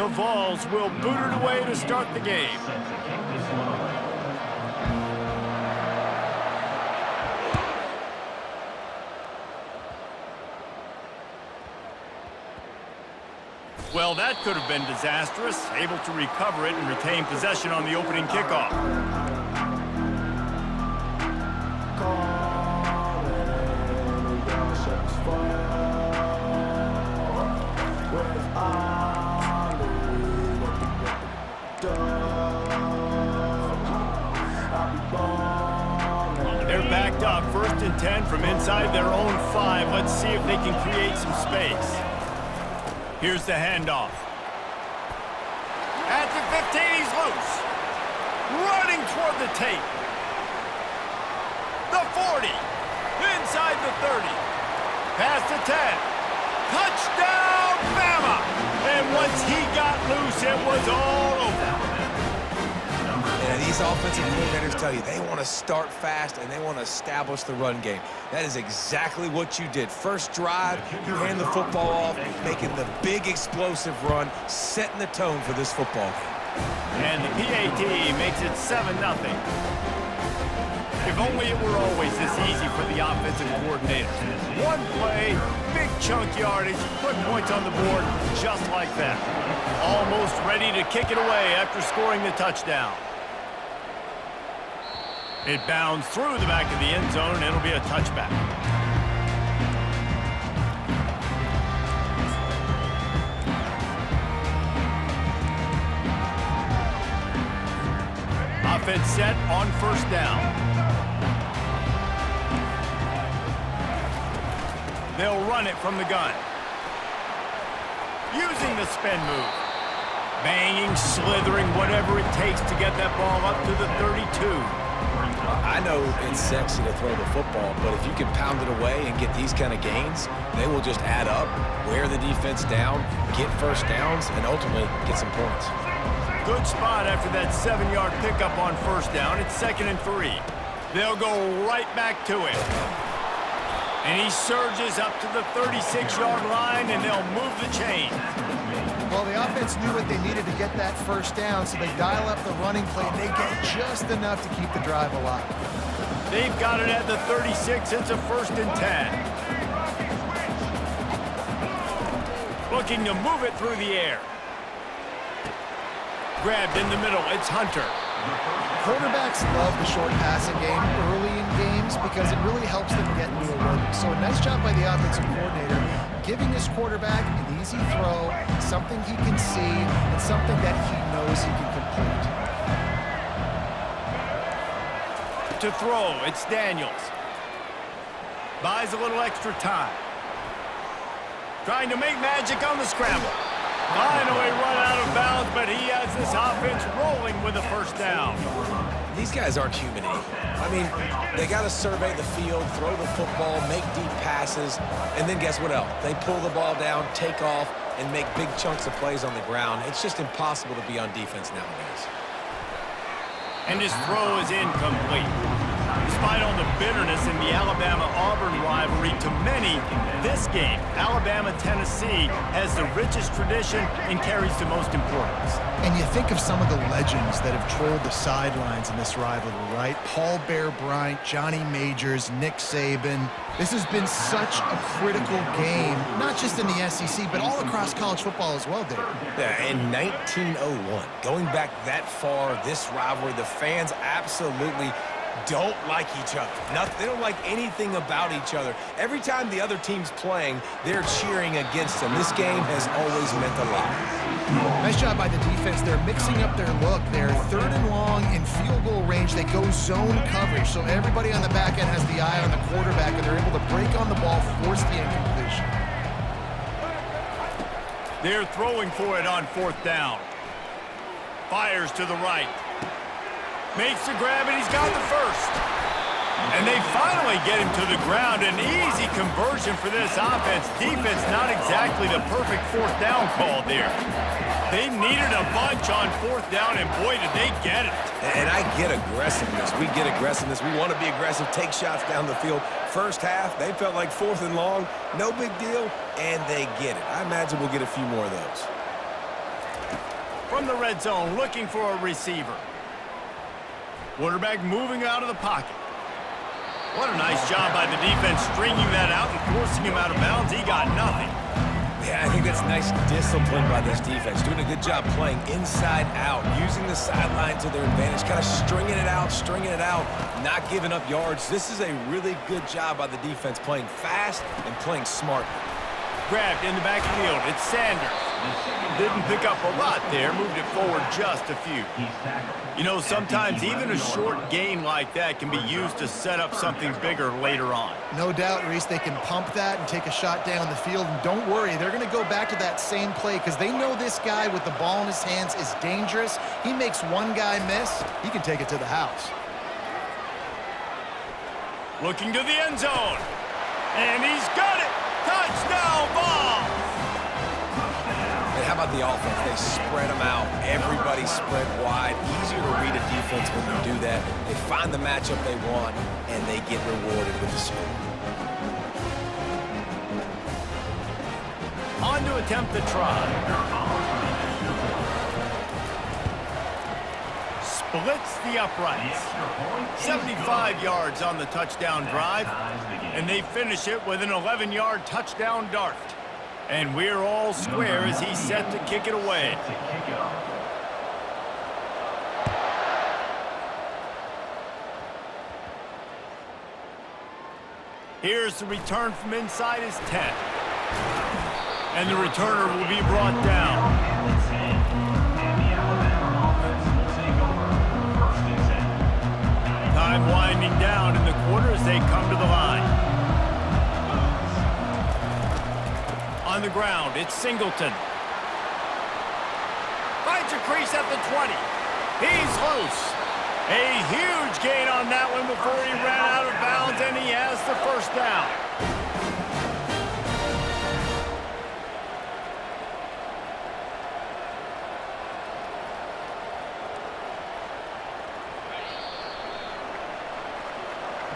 The Vols will boot it away to start the game. Well, that could have been disastrous. Able to recover it and retain possession on the opening kickoff. They're backed up, 1st and 10 from inside their own 5. Let's see if they can create some space. Here's the handoff. At the 15, he's loose. Running toward the tape. The 40. Inside the 30. Past the 10. Touchdown, Bama! And once he got loose, it was all over. Yeah, these offensive coordinators tell you they want to start fast and they want to establish the run game. That is exactly what you did. First drive, you hand the football off, making the big explosive run, setting the tone for this football game. And the PAT makes it 7-0. If only it were always this easy for the offensive coordinator. One play, big chunk yardage, put points on the board just like that. Almost ready to kick it away after scoring the touchdown. It bounds through the back of the end zone, and it'll be a touchback. Offense set on 1st down. They'll run it from the gun. Using the spin move. Banging, slithering, whatever it takes to get that ball up to the 32. I know it's sexy to throw the football, but if you can pound it away and get these kind of gains, they will just add up, wear the defense down, get 1st downs, and ultimately get some points. Good spot after that 7-yard pickup on 1st down. It's 2nd and 3. They'll go right back to it. And he surges up to the 36-yard line, and they'll move the chain. Well, the offense knew what they needed to get that 1st down, so they dial up the running play, and they get just enough to keep the drive alive. They've got it at the 36. It's a 1st and 10. Looking to move it through the air. Grabbed in the middle. It's Hunter. Quarterbacks love the short passing game early in games because it really helps them get into a rhythm. So a nice job by the offensive coordinator giving his quarterback an easy throw, something he can see, and something that he knows he can complete. To throw, it's Daniels. Buys a little extra time. Trying to make magic on the scramble. Finally run out of bounds, but he has this offense rolling with a 1st down. These guys aren't human anymore. I mean, they got to survey the field, throw the football, make deep passes, and then guess what else? They pull the ball down, take off, and make big chunks of plays on the ground. It's just impossible to be on defense nowadays. And his throw is incomplete. Despite all the bitterness in the Alabama-Auburn rivalry, to many, this game, Alabama-Tennessee, has the richest tradition and carries the most importance. And you think of some of the legends that have trolled the sidelines in this rivalry, right? Paul Bear Bryant, Johnny Majors, Nick Saban. This has been such a critical game, not just in the SEC, but all across college football as well, David. Yeah, in 1901, going back that far, this rivalry, the fans absolutely don't like each other. They don't like anything about each other. Every time the other team's playing, they're cheering against them. This game has always meant a lot. Nice job by the defense. They're mixing up their look. They're 3rd and long in field goal range. They go zone coverage, so everybody on the back end has the eye on the quarterback, and they're able to break on the ball, force the incompletion. They're throwing for it on 4th down. Fires to the right. Makes the grab, and he's got the 1st. And they finally get him to the ground. An easy conversion for this offense. Defense, not exactly the perfect 4th down call there. They needed a bunch on 4th down, and boy, did they get it. And I get aggressiveness. We get aggressiveness. We want to be aggressive, take shots down the field. First half, they felt like 4th and long. No big deal, and they get it. I imagine we'll get a few more of those. from the red zone, looking for a receiver. Quarterback moving out of the pocket. What a nice job by the defense stringing that out and forcing him out of bounds. He got nothing. Yeah, I think that's nice discipline by this defense. Doing a good job playing inside out, using the sideline to their advantage, kind of stringing it out, not giving up yards. This is a really good job by the defense, playing fast and playing smart. Grabbed in the backfield. It's Sanders. Didn't pick up a lot there. Moved it forward just a few. You know, sometimes even a short gain like that can be used to set up something bigger later on. No doubt, Reese, they can pump that and take a shot down the field. And don't worry, they're going to go back to that same play because they know this guy with the ball in his hands is dangerous. He makes one guy miss, he can take it to the house. Looking to the end zone. And he's got it. Touchdown ball. And how about the offense? They spread them out. Everybody spread wide. Easier to read a defense when you do that. They find the matchup they want, and they get rewarded with the score. On to attempt the try. Splits the uprights. 75 yards on the touchdown drive, and they finish it with an 11-yard touchdown dart. And we're all square as he's set to kick it away. Here's the return from inside his 10. And the returner will be brought down. Time winding down in the quarter as they come to the line. On the ground, it's Singleton. Finds a crease at the 20. He's loose. A huge gain on that one before he ran out of bounds, and he has the first down.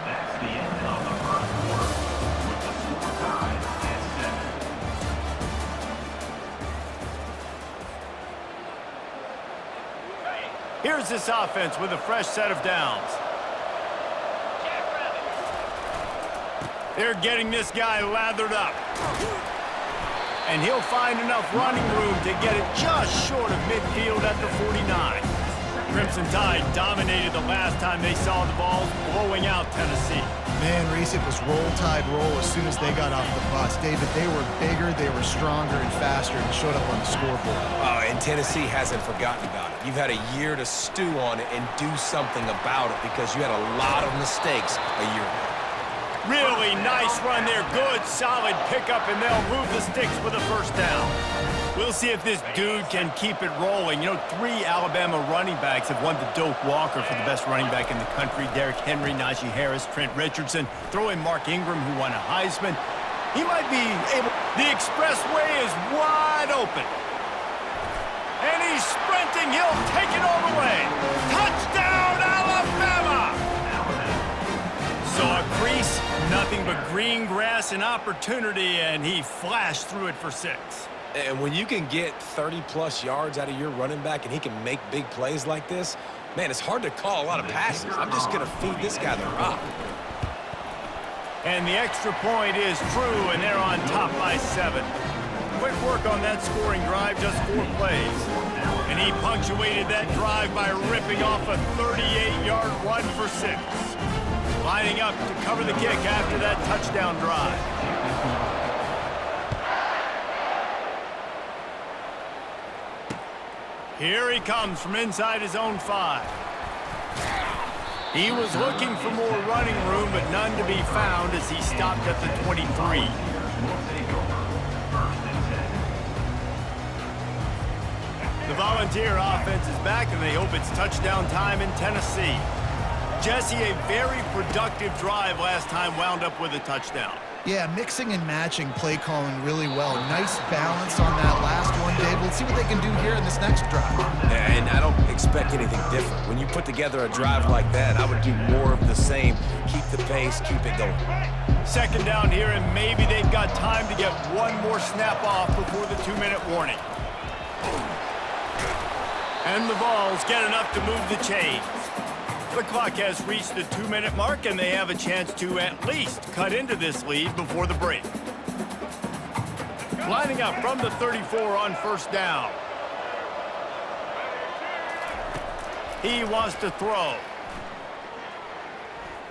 That's the end of the first quarter with the score tied at 7. Here's this offense with a fresh set of downs. They're getting this guy lathered up. And he'll find enough running room to get it just short of midfield at the 49. Crimson Tide dominated the last time they saw the ball, blowing out Tennessee. Man, Reese, it was roll tide roll as soon as they got off the bus. David, they were bigger, they were stronger and faster, and showed up on the scoreboard. Oh, and Tennessee hasn't forgotten about it. You've had a year to stew on it and do something about it because you had a lot of mistakes a year ago. Really nice run there. Good, solid pickup, and they'll move the sticks with a first down. We'll see if this dude can keep it rolling. You know, 3 Alabama running backs have won the Doak Walker for the best running back in the country. Derrick Henry, Najee Harris, Trent Richardson. Throw in Mark Ingram, who won a Heisman. He might be able... The expressway is wide open. And he's sprinting. He'll take it all the way. Touchdown, Alabama! Saw a crease, nothing but green grass and opportunity, and he flashed through it for 6. And when you can get 30-plus yards out of your running back and he can make big plays like this, man, it's hard to call a lot of passes. I'm just going to feed this guy the rock. And the extra point is true, and they're on top by 7. Quick work on that scoring drive, just 4 plays. And he punctuated that drive by ripping off a 38-yard run for 6. Lining up to cover the kick after that touchdown drive. Here he comes from inside his own 5. He was looking for more running room, but none to be found as he stopped at the 23. The Volunteer offense is back, and they hope it's touchdown time in Tennessee. Jesse, a very productive drive last time wound up with a touchdown. Yeah, mixing and matching play calling really well. Nice balance on that last one, Dave. Let's see what they can do here in this next drive. And I don't expect anything different. When you put together a drive like that, I would do more of the same. Keep the pace, keep it going. Second down here, and maybe they've got time to get one more snap off before the 2-minute warning. And the Vols get enough to move the chains. The clock has reached the 2-minute mark, and they have a chance to at least cut into this lead before the break. Lining up from the 34 on first down. He wants to throw.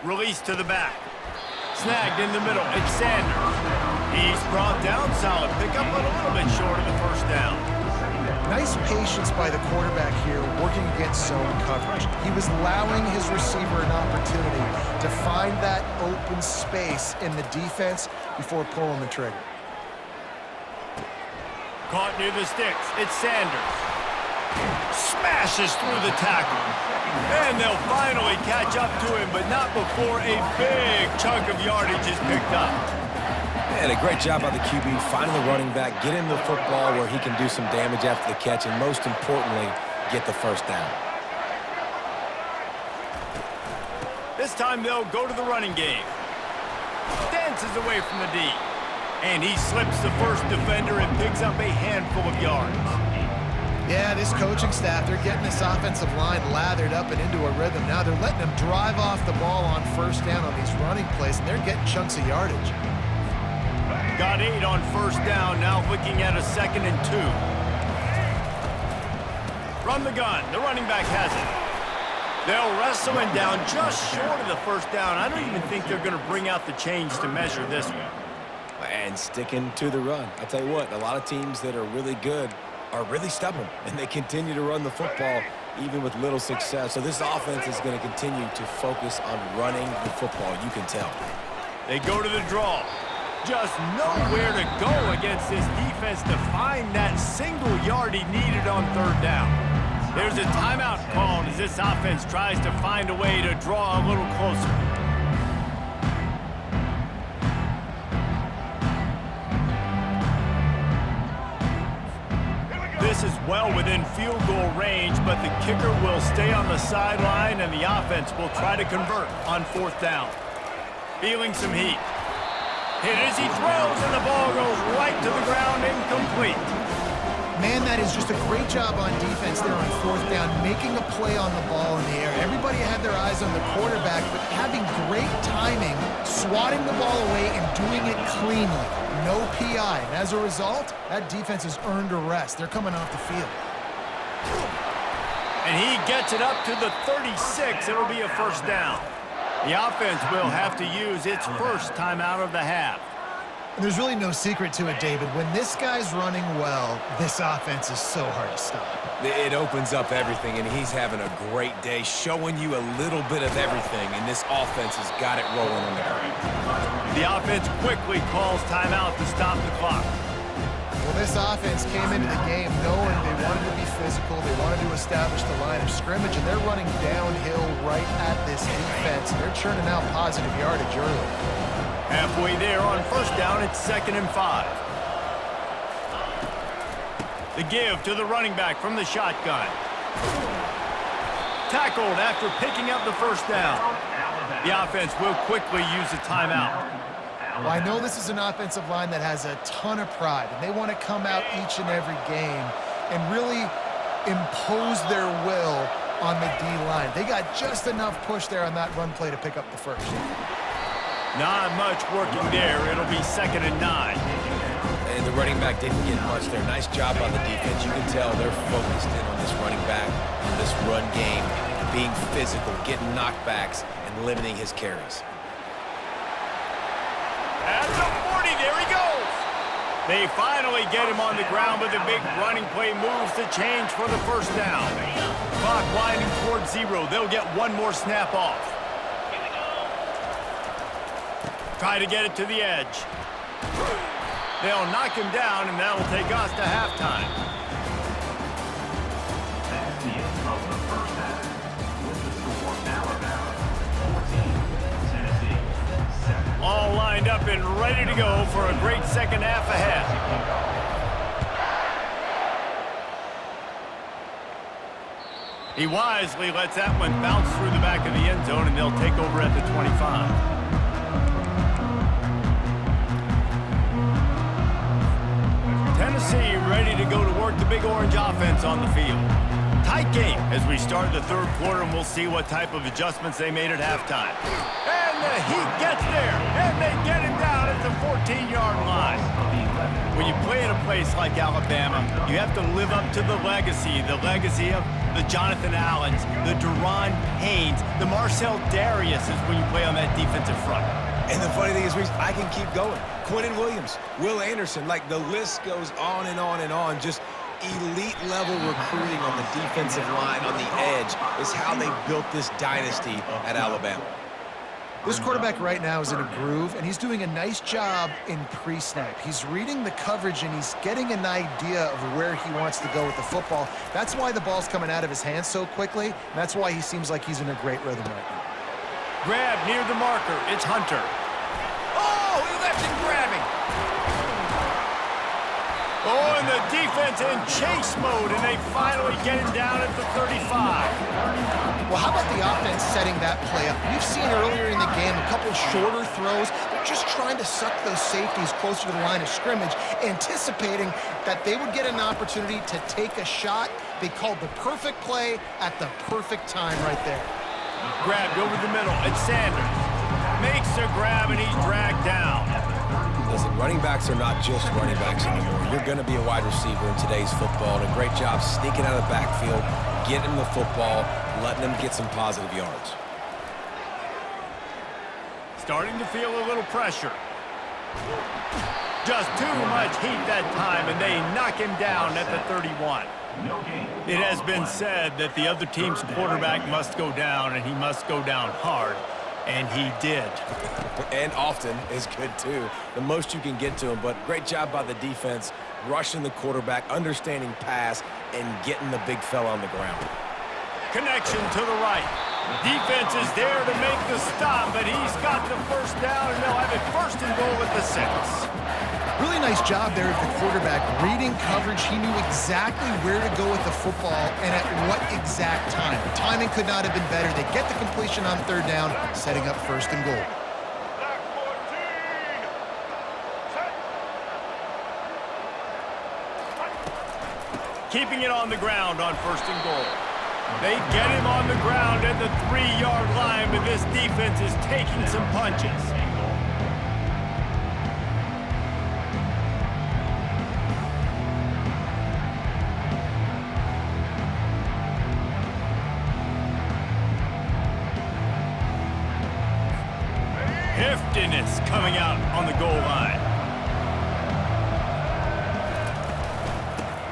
Release to the back. Snagged in the middle. It's Sanders. He's brought down. Solid pickup, but a little bit short of the first down. Nice patience by the quarterback here working against zone coverage. He was allowing his receiver an opportunity to find that open space in the defense before pulling the trigger. Caught near the sticks. It's Sanders. Smashes through the tackle. And they'll finally catch up to him, but not before a big chunk of yardage is picked up. And a great job by the QB finding the running back, get him the football where he can do some damage after the catch, and most importantly, get the first down. This time they'll go to the running game. Dances away from the D. And he slips the first defender and picks up a handful of yards. Yeah, this coaching staff, they're getting this offensive line lathered up and into a rhythm. Now they're letting them drive off the ball on first down on these running plays, and they're getting chunks of yardage. Got 8 on first down, now looking at a 2nd and 2. From the gun, the running back has it. They'll wrestle him down just short of the first down. I don't even think they're going to bring out the change to measure this one. And sticking to the run. I'll tell you what, a lot of teams that are really good are really stubborn, and they continue to run the football even with little success. So this offense is going to continue to focus on running the football, you can tell. They go to the draw. Just nowhere to go against this defense to find that single yard he needed on third down. There's a timeout called as this offense tries to find a way to draw a little closer. This is well within field goal range, but the kicker will stay on the sideline, and the offense will try to convert on fourth down. Feeling some heat. Hit as he throws, and the ball goes right to the ground, incomplete. Man, that is just a great job on defense there on fourth down, making a play on the ball in the air. Everybody had their eyes on the quarterback, but having great timing, swatting the ball away and doing it cleanly. No PI. And as a result, that defense has earned a rest. They're coming off the field. And he gets it up to the 36. It'll be a first down. The offense will have to use its first timeout of the half. And there's really no secret to it, David. When this guy's running well, this offense is so hard to stop. It opens up everything, and he's having a great day, showing you a little bit of everything, and this offense has got it rolling on the ground. The offense quickly calls timeout to stop the clock. Well, this offense came into the game knowing they wanted to be physical, they wanted to establish the line of scrimmage, and they're running downhill right at this defense. They're churning out positive yardage early. Halfway there on first down, it's 2nd and 5. The give to the running back from the shotgun. Tackled after picking up the first down. The offense will quickly use a timeout. Well, I know this is an offensive line that has a ton of pride, and they want to come out each and every game and really impose their will on the D-line. They got just enough push there on that run play to pick up the first. Not much working there. It'll be 2nd and 9. And the running back didn't get much there. Nice job on the defense. You can tell they're focused in on this running back, on this run game, being physical, getting knockbacks, and limiting his carries. At the 40, there he goes. They finally get him on the ground, but the big running play moves the change for the first down. Clock winding towards 0. They'll get one more snap off. Try to get it to the edge. They'll knock him down, and that'll take us to halftime. That's the end of the first half. With the score Alabama 14, Tennessee 7. All lined up and ready to go for a great second half ahead. He wisely lets that one bounce through the back of the end zone, and they'll take over at the 25. Tennessee ready to go to work the Big Orange offense on the field. Tight game as we start the third quarter, and we'll see what type of adjustments they made at halftime. And the Heat gets there, and they get him down at the 14-yard line. When you play in a place like Alabama, you have to live up to the legacy of the Jonathan Allens, the Deron Paynes, the Marcel Dariuses when you play on that defensive front. And the funny thing is, Reese, I can keep going. Quentin Williams, Will Anderson, like the list goes on and on and on. Just elite level recruiting on the defensive line, on the edge, is how they built this dynasty at Alabama. This quarterback right now is in a groove, and he's doing a nice job in pre-snap. He's reading the coverage, and he's getting an idea of where he wants to go with the football. That's why the ball's coming out of his hands so quickly, and that's why he seems like he's in a great rhythm right now. Grab near the marker. It's Hunter. Oh, he left him grabbing. Oh, and the defense in chase mode, and they finally get him down at the 35. Well, how about the offense setting that play up? We've seen earlier in the game a couple shorter throws. They're just trying to suck those safeties closer to the line of scrimmage, anticipating that they would get an opportunity to take a shot. They called the perfect play at the perfect time right there. Grabbed over the middle. It's Sanders. Makes a grab, and he's dragged down. Listen, running backs are not just running backs anymore. You're going to be a wide receiver in today's football, and a great job sneaking out of the backfield, getting him the football, letting him get some positive yards. Starting to feel a little pressure. Just too much heat that time, and they knock him down at the 31. It has been said that the other team's quarterback must go down, and he must go down hard, and he did. And often is good, too. The most you can get to him, but great job by the defense, rushing the quarterback, understanding pass, and getting the big fella on the ground. Connection to the right. Defense is there to make the stop, but he's got the first down, and they'll have it first and goal at the 6. Really nice job there of the quarterback. Reading coverage, he knew exactly where to go with the football and at what exact time. The timing could not have been better. They get the completion on third down, setting up first and goal. Keeping it on the ground on first and goal. They get him on the ground at the 3-yard line, but this defense is taking some punches. Heftiness coming out on the goal line.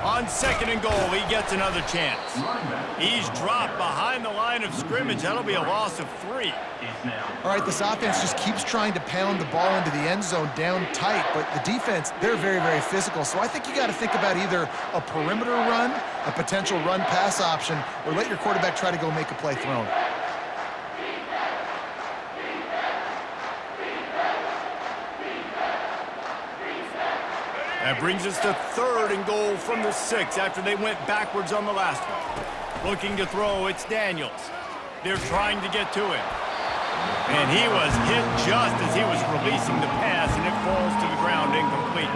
On second and goal, he gets another chance. He's dropped behind the line of scrimmage. That'll be a loss of 3. All right, this offense just keeps trying to pound the ball into the end zone down tight, but the defense, they're very, very physical. So I think you got to think about either a perimeter run, a potential run-pass option, or let your quarterback try to go make a play thrown. That brings us to third and goal from the 6 after they went backwards on the last one. Looking to throw, it's Daniels. They're trying to get to him. And he was hit just as he was releasing the pass, and it falls to the ground incomplete.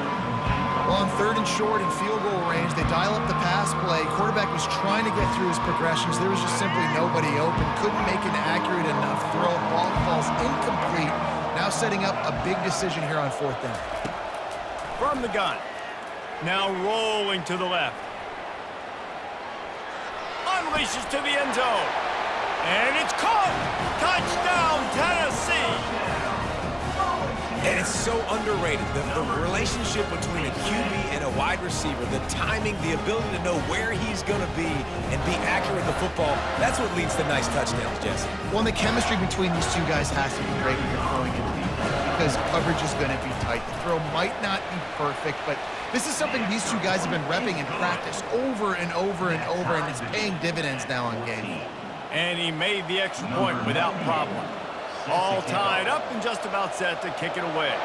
Well, on third and short in field goal range, they dial up the pass play. Quarterback was trying to get through his progressions. There was just simply nobody open. Couldn't make an accurate enough throw. Ball falls incomplete. Now setting up a big decision here on fourth down. From the gun. Now rolling to the left. Unleashes to the end zone. And it's caught! Touchdown, Tennessee! And it's so underrated. The relationship between a QB and a wide receiver, the timing, the ability to know where he's going to be and be accurate with the football, that's what leads to nice touchdowns, Jesse. Well, the chemistry between these two guys has to be great when you're throwing into defense because coverage is going to be tight. The throw might not be perfect, but this is something these two guys have been repping in practice over and over and over, and it's paying dividends now on game. And he made the extra point without problem. All tied up and just about set to kick it away.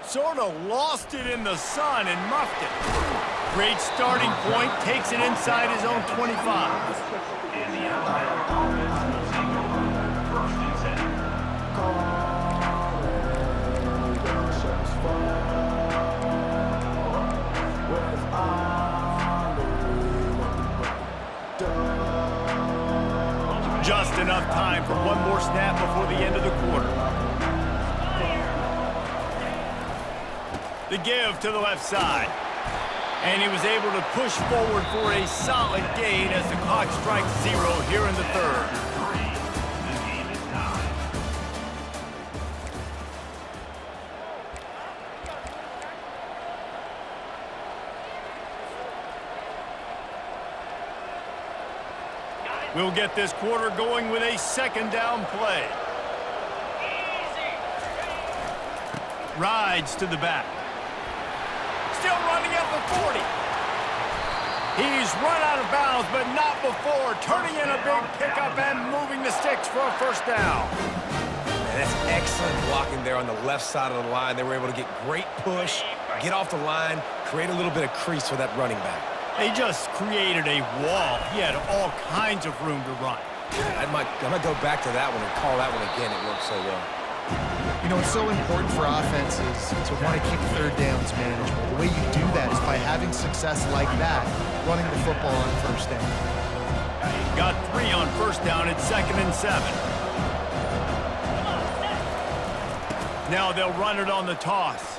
Sort of lost it in the sun and muffed it. Great starting point, takes it inside his own 25. And the Alabama offense will take over first and 10. snap before the end of the quarter. The give to the left side. And he was able to push forward for a solid gain as the clock strikes 0 here in the third. The game is tied. We'll get this quarter going with a second down play. Rides to the back. Still running at the 40. He's run out of bounds, but not before turning in a big pickup and moving the sticks for a first down. Man, that's excellent blocking there on the left side of the line. They were able to get great push, get off the line, create a little bit of crease for that running back. They just created a wall. He had all kinds of room to run. I might go back to that one and call that one again. It worked so well. You know, it's so important for offenses to want to keep third downs manageable. The way you do that is by having success like that, running the football on first down. Got 3 on first down. It's 2nd and 7. Now they'll run it on the toss.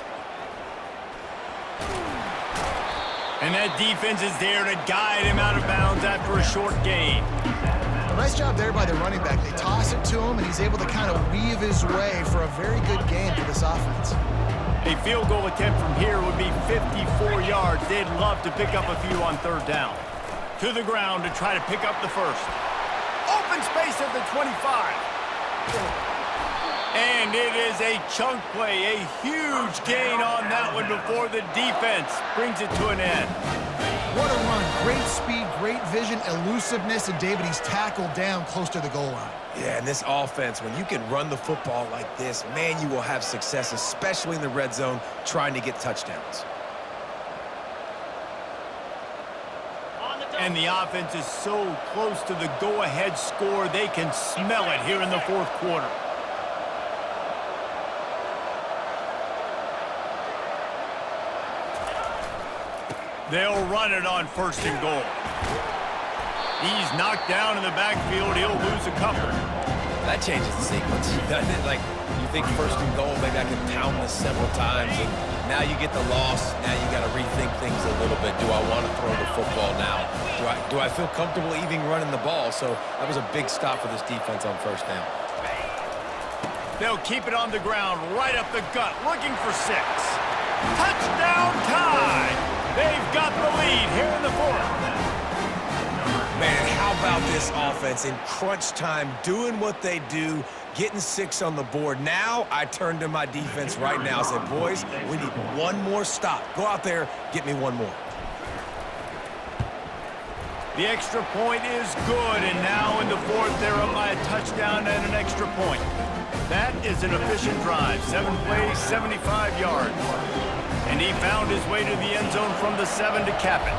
And that defense is there to guide him out of bounds after a short gain. Nice job there by the running back. They toss it to him, and he's able to kind of weave his way for a very good game for this offense. A field goal attempt from here would be 54 yards. They'd love to pick up a few on third down. To the ground to try to pick up the first. Open space at the 25. And it is a chunk play, a huge gain on that one before the defense brings it to an end. What a run. Great speed, great vision, elusiveness, and David, he's tackled down close to the goal line. Yeah, and this offense, when you can run the football like this, man, you will have success, especially in the red zone, trying to get touchdowns. And the offense is so close to the go-ahead score, they can smell it here in the fourth quarter. They'll run it on 1st and goal. He's knocked down in the backfield. He'll lose a couple. That changes the sequence, doesn't it? Like, you think 1st and goal, maybe I can pound this several times, and now you get the loss. Now you got to rethink things a little bit. Do I want to throw the football now? Do I feel comfortable even running the ball? So that was a big stop for this defense on 1st down. They'll keep it on the ground, right up the gut, looking for 6. Touchdown tie! They've got the lead here in the fourth. Man, how about this offense in crunch time, doing what they do, getting 6 on the board. Now I turn to my defense right now and say, boys, we need one more stop. Go out there, get me one more. The extra point is good, and now in the fourth, they're up by a touchdown and an extra point. That is an efficient drive. 7 plays, 75 yards. And he found his way to the end zone from the 7 to cap it.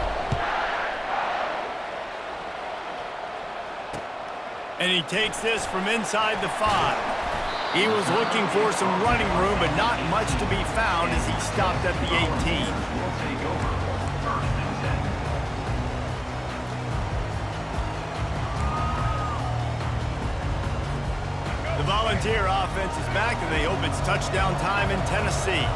And he takes this from inside the 5. He was looking for some running room, but not much to be found as he stopped at the 18. Will take over 1st and 10. The Volunteer offense is back, and they hope it's touchdown time in Tennessee.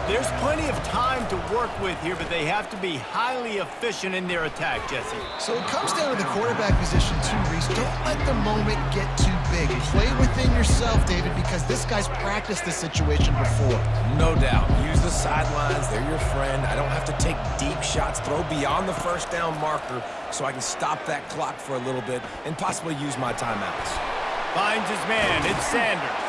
There's plenty of time to work with here, but they have to be highly efficient in their attack, Jesse. So it comes down to the quarterback position too, Reese. Don't let the moment get too big. Play within yourself, David, because this guy's practiced this situation before. No doubt. Use the sidelines. They're your friend. I don't have to take deep shots. Throw beyond the 1st down marker so I can stop that clock for a little bit and possibly use my timeouts. Finds his man. It's Sanders.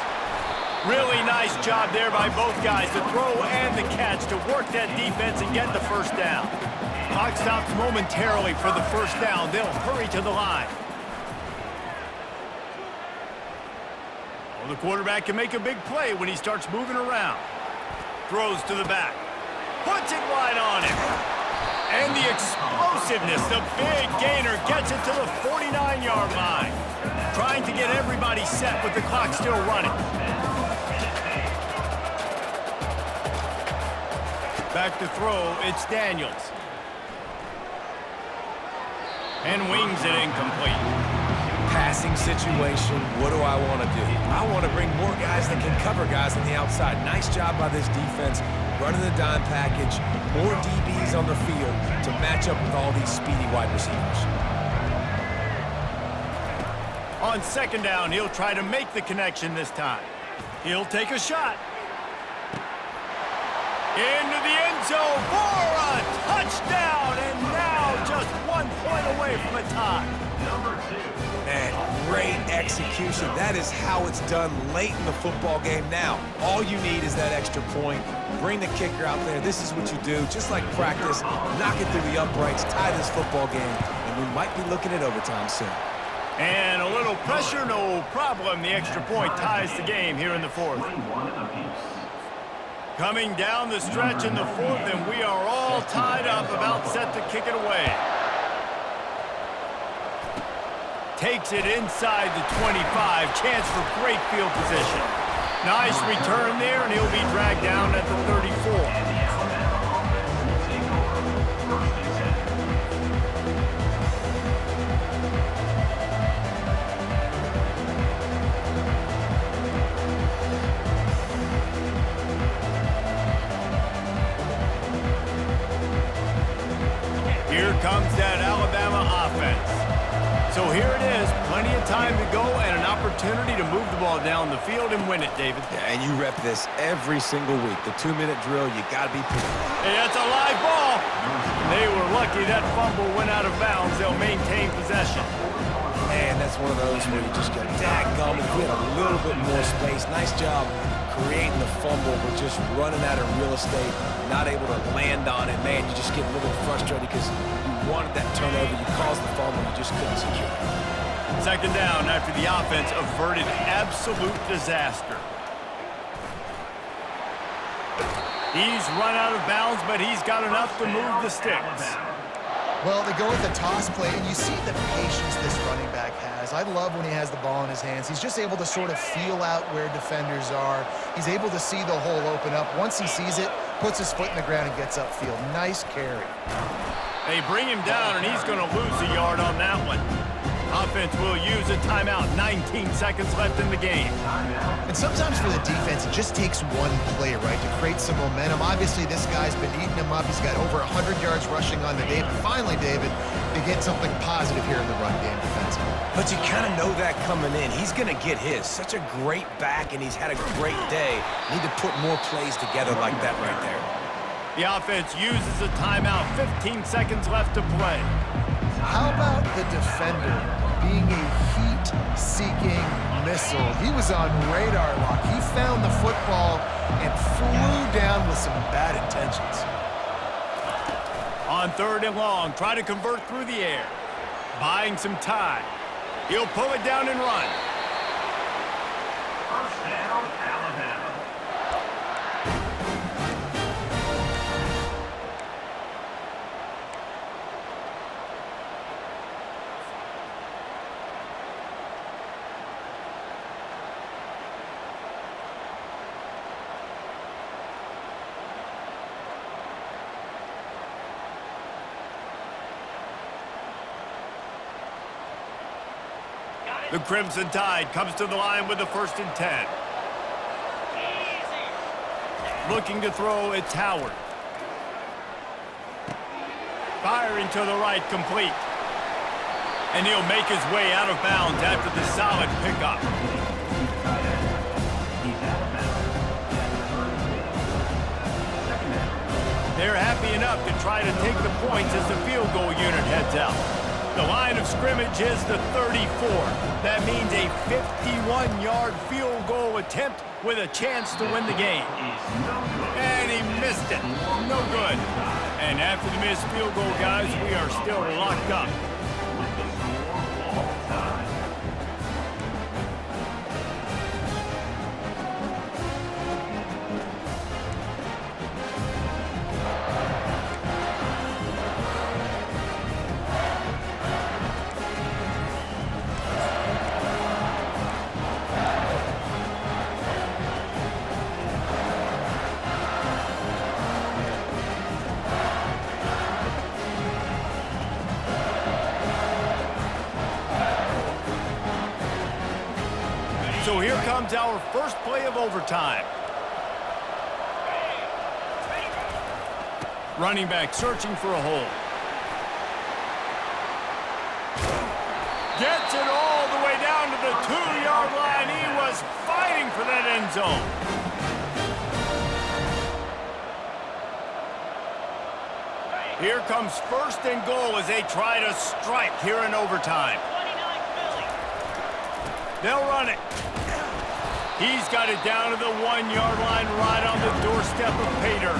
Really nice job there by both guys, the throw and the catch, to work that defense and get the first down. Clock stops momentarily for the first down. They'll hurry to the line. Well, the quarterback can make a big play when he starts moving around. Throws to the back. Puts it wide on him. And the explosiveness, the big gainer, gets it to the 49-yard line. Trying to get everybody set with the clock still running. Back to throw, it's Daniels. And wings it incomplete. Passing situation, what do I want to do? I want to bring more guys that can cover guys on the outside. Nice job by this defense, running the dime package, more DBs on the field to match up with all these speedy wide receivers. On second down, he'll try to make the connection this time. He'll take a shot. Into the end zone for a touchdown, and now just 1 point away from a tie. Man, great execution. That is how it's done late in the football game. Now, all you need is that extra point. Bring the kicker out there. This is what you do. Just like practice, knock it through the uprights, tie this football game, and we might be looking at overtime soon. And a little pressure, no problem. The extra point ties the game here in the fourth. Coming down the stretch in the fourth, and we are all tied up, about set to kick it away. Takes it inside the 25. Chance for great field position. Nice return there, and he'll be dragged down at the 34. Here comes that Alabama offense. So here it is, plenty of time to go and an opportunity to move the ball down the field and win it, David. Yeah, and you rep this every single week. The 2-minute drill, you got to be prepared. Hey, that's a live ball. They were lucky that fumble went out of bounds. They'll maintain possession. Man, that's one of those where you just go, dadgum, if we had a little bit more space. Nice job creating the fumble, but just running out of real estate, not able to land on it. Man, you just get a little frustrated because you wanted that turnover. You caused the fumble, you just couldn't secure it. Second down after the offense averted absolute disaster. He's run out of bounds, but he's got enough to move the sticks. Well, they go with a toss play, and you see the patience this running back has. I love when he has the ball in his hands. He's just able to sort of feel out where defenders are. He's able to see the hole open up. Once he sees it, puts his foot in the ground and gets upfield. Nice carry. They bring him down, and he's going to lose a yard on that one. Offense will use a timeout. 19 seconds left in the game. And sometimes for the defense, it just takes one play, right, to create some momentum. Obviously, this guy's been eating him up. He's got over 100 yards rushing on the day. But finally, David, they get something positive here in the run game defensively. But you kind of know that coming in. He's going to get his. Such a great back, and he's had a great day. Need to put more plays together like that right there. The offense uses a timeout. 15 seconds left to play. How about the defender being a heat-seeking missile? He was on radar lock. He found the football and flew down with some bad intentions. On third and long, try to convert through the air. Buying some time. He'll pull it down and run. First down, Alabama. The Crimson Tide comes to the line with the 1st and 10. Looking to throw, it's Howard. Firing to the right, complete. And he'll make his way out of bounds after the solid pickup. They're happy enough to try to take the points as the field goal unit heads out. The line of scrimmage is the 34. That means a 51-yard field goal attempt with a chance to win the game. And he missed it. No good. And after the missed field goal, guys, we are still locked up. So here comes our first play of overtime. Running back searching for a hole. Gets it all the way down to the 2-yard line. He was fighting for that end zone. Here comes first and goal as they try to strike here in overtime. They'll run it. He's got it down to the 1-yard line right on the doorstep of pay dirt.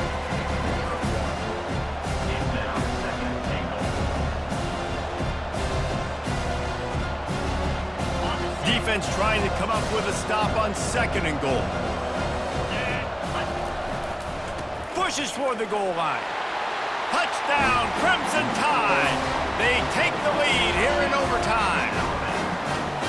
Defense trying to come up with a stop on second and goal. Pushes toward the goal line. Touchdown, Crimson Tide. They take the lead here in overtime.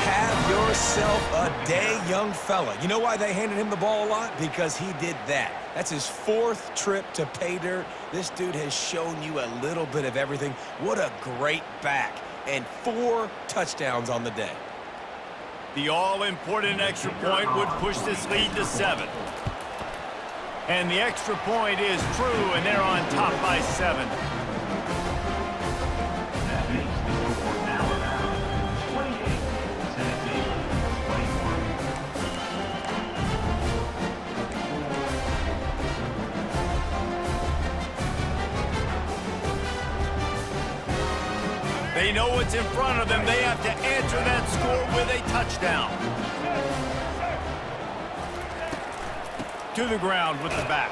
Have yourself a day, young fella. You know why they handed him the ball a lot? Because he did that. That's his 4th trip to pay dirt. This dude has shown you a little bit of everything. What a great back. And 4 touchdowns on the day. The all-important extra point would push this lead to 7. And the extra point is true, and they're on top by 7. That makes the score now about 28, Tennessee 21. They know what's in front of them. They have to answer that score with a touchdown. To the ground with the back.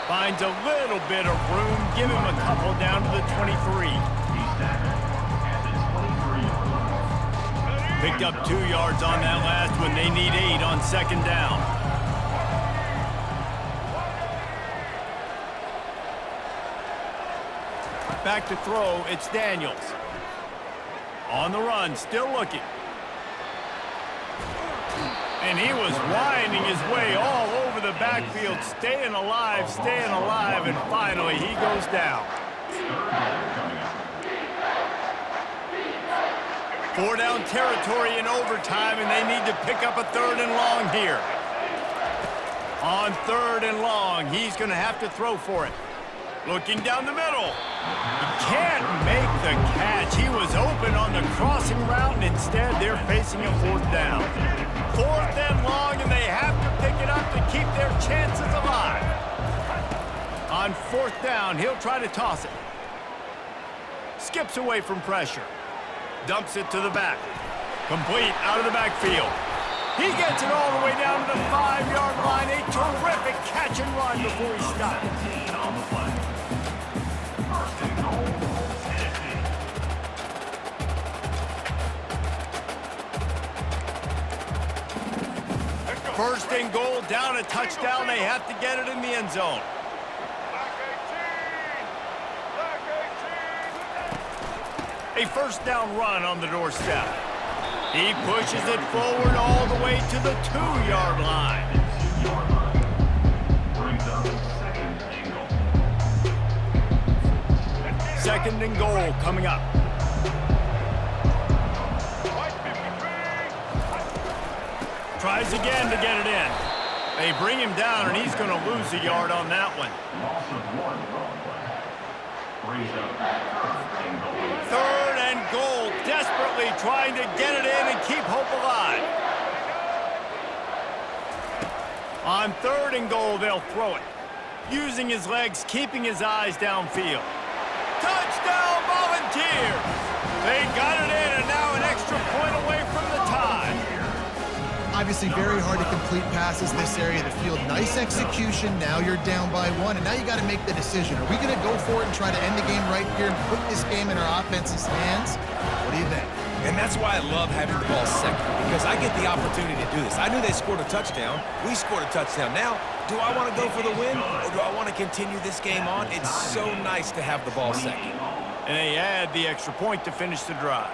Finds a little bit of room. Give him a couple down to the 23. He's tackled at the 23-yard line. Picked up 2 yards on that last one. They need 8 on second down. Back to throw, it's Daniels. On the run, still looking. And he was winding his way all over the backfield, staying alive, and finally he goes down. 4-down territory in overtime, and they need to pick up a 3rd and long here. On 3rd and long, he's going to have to throw for it. Looking down the middle. He can't make the catch. He was open on the crossing route, and instead they're facing a 4th down. 4th and long, and they have to pick it up to keep their chances alive. On 4th down, he'll try to toss it. Skips away from pressure. Dumps it to the back. Complete out of the backfield. He gets it all the way down to the 5-yard line. A terrific catch and run before he stopped. 17 on the play. First and goal, Tennessee. First and goal, down a touchdown. They have to get it in the end zone. A first down run on the doorstep. He pushes it forward all the way to the 2-yard line. Brings up second and goal. Second and goal coming up. Tries again to get it in. They bring him down, and he's going to lose a yard on that one. Loss of 1 run play. Brings up third and goal. 3rd and goal, desperately trying to get it in and keep hope alive. On 3rd and goal, they'll throw it. Using his legs, keeping his eyes downfield. Touchdown, Volunteers! They got it in, and now an extra point away from the tie. Obviously very hard to complete passes this area of the field. Nice execution. Now you're down by 1, and now you got to make the decision. Are we going to go for it and try to end the game right here and put this game in our offense's hands? What do you think? And that's why I love having the ball second, because I get the opportunity to do this. I knew they scored a touchdown. We scored a touchdown. Now, do I want to go for the win, or do I want to continue this game on? It's so nice to have the ball second. And they add the extra point to finish the drive.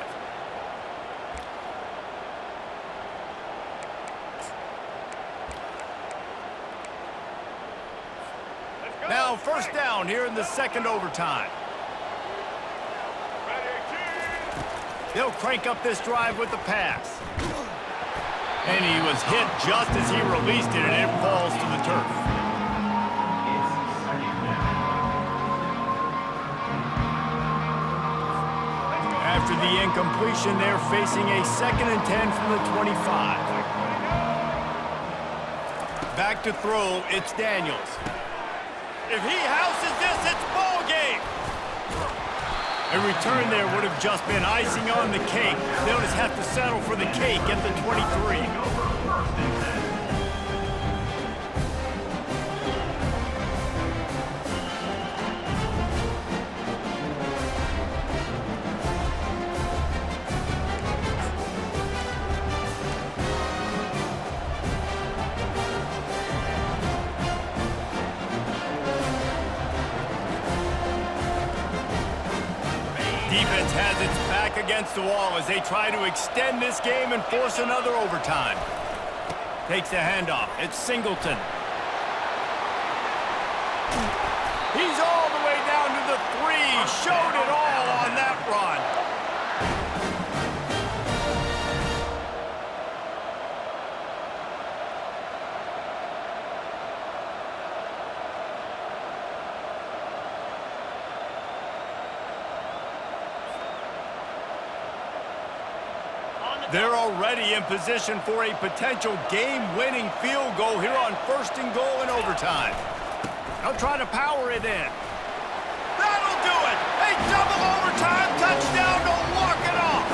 Now first down here in the second overtime. They'll crank up this drive with the pass. And he was hit just as he released it, and it falls to the turf. It's second down. After the incompletion, they're facing a 2nd and 10 from the 25. Back to throw, it's Daniels. If he houses this, it's ball game. A return there would have just been icing on the cake. They'll just have to settle for the cake at the 23. Defense has its back against the wall as they try to extend this game and force another overtime. Takes the handoff. It's Singleton. He's all the way down to the 3. Showed it all on that run. They're already in position for a potential game-winning field goal here on 1st and goal in overtime. They'll try to power it in. That'll do it! A double overtime touchdown to walk it off!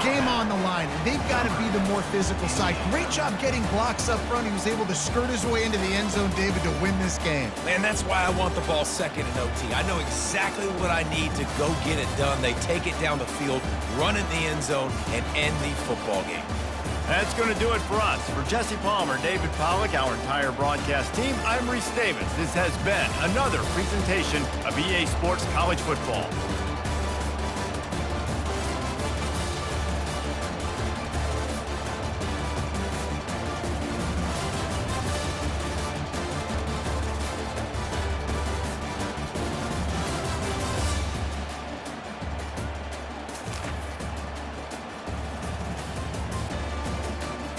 Game on the line, and they've got to be the more physical side. Great job getting blocks up front. He was able to skirt his way into the end zone, David, to win this game. Man, that's why I want the ball 2nd in OT. I know exactly what I need to go get it done. They take it down the field, run in the end zone, and end the football game. That's going to do it for us. For Jesse Palmer, David Pollack, our entire broadcast team, I'm Reese Davis. This has been another presentation of EA Sports College Football.